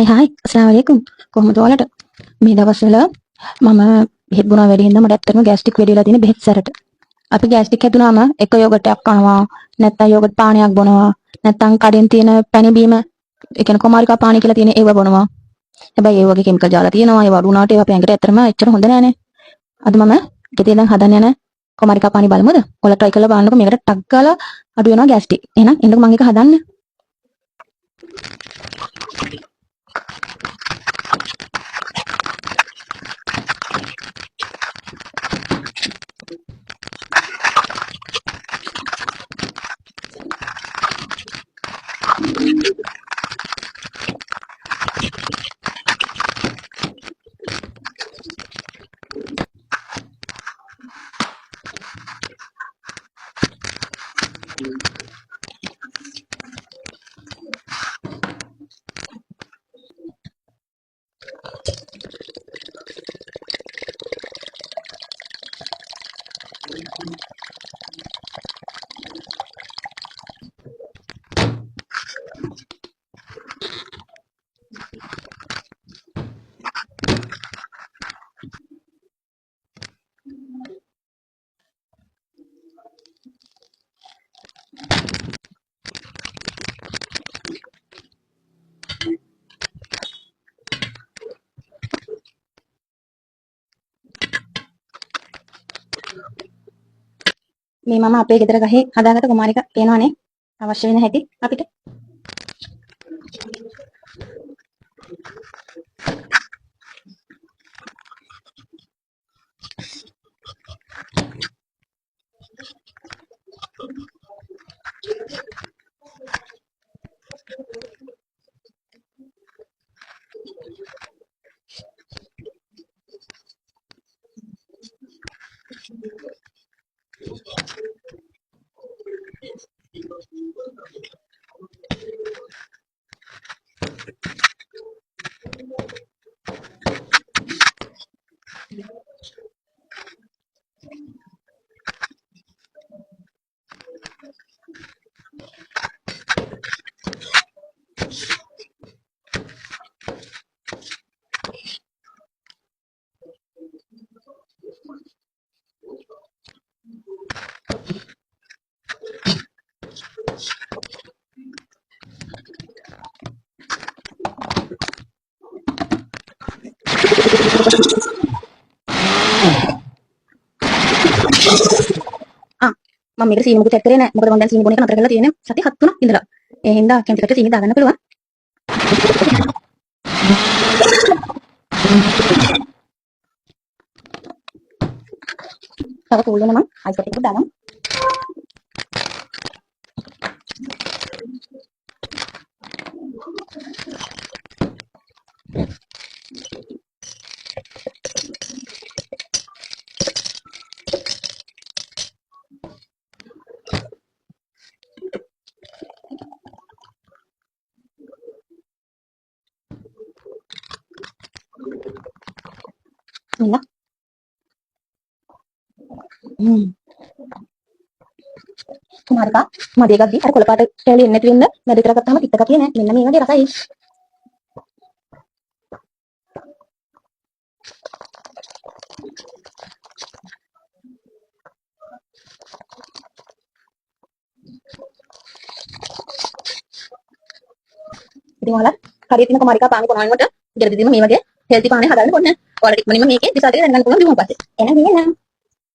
හයි අස්ලාම් අලයිකුම්. කොහොමද ඔයාලට? මේ දවස්වල මම බෙහෙත් බොනවා වැඩි හින්දා මට ඇත්තටම ગેස්ට්‍රික් වැඩි වෙලා තියෙන බෙහෙත් සැරට. අපි ગેස්ට්‍රික් හැදුනාම එක යෝගට් එකක් කනවා, නැත්නම් යෝගට් පානයක් බොනවා, නැත්නම් කඩෙන් තියෙන පැණි බීම, ඒ කියන්නේ කුමාරිකා පානි කියලා තියෙන ඒව බොනවා. හැබැයි ඒ වගේ කෙමිකල් ජාලා තියෙනවා. ඒව අඩු වුණාට ඒවා අපේ ඇඟට ඇත්තටම එච්චර හොඳ නෑනේ. අද මම ගෙදේ දැන් හදන්න යන කුමාරිකා පානි බලමුද? ඔයාලා try කරලා බලන්නකෝ. මේකට ටක් ගාලා අඩු වෙනවා ગેස්ට්‍රික්. එහෙනම් එන්නකෝ මම එක හදන්න. මේ මම අපේ ගෙදර ගහේ හදාගත්ත කුමාරිකා පේනවනේ. අවශ්‍ය වෙන හැටි අපිට. මම මේකට සීනි මුකුත් ඇඩ් කරේ නැහැ. මොකද මම දැන් සීනි බොන එක නතර කරලා තියෙන්නේ සති 7-3ක් ඉඳලා. ඒ හින්දා කැමති කට සීනි දාගන්න පුළුවන්. තව කෝල් වෙන මම අයිස් කැට් එකක් දාගමු. මෙන්න. කුමාරිකා මඩේ එකක් දී අර කොළ පාට කැලේ එන්නේ නැති වෙන්න මැද විතර ගත්තාම පිට ගතිය නෑ. මෙන්න මේ වගේ රසයි. ඉතින් ඔයාලා හරියට ඉන්න කුමාරිකා පානි බොනවනකොට ගෙදරදීම මේ වගේ හෙල්ති පානි හදාගන්න ඕනේ. ඔයාලට ඉක්මනින්ම මේකේ රිසල්ට් එක දැනගන්න පුළුවන් දිනුවා පස්සේ. එහෙනම්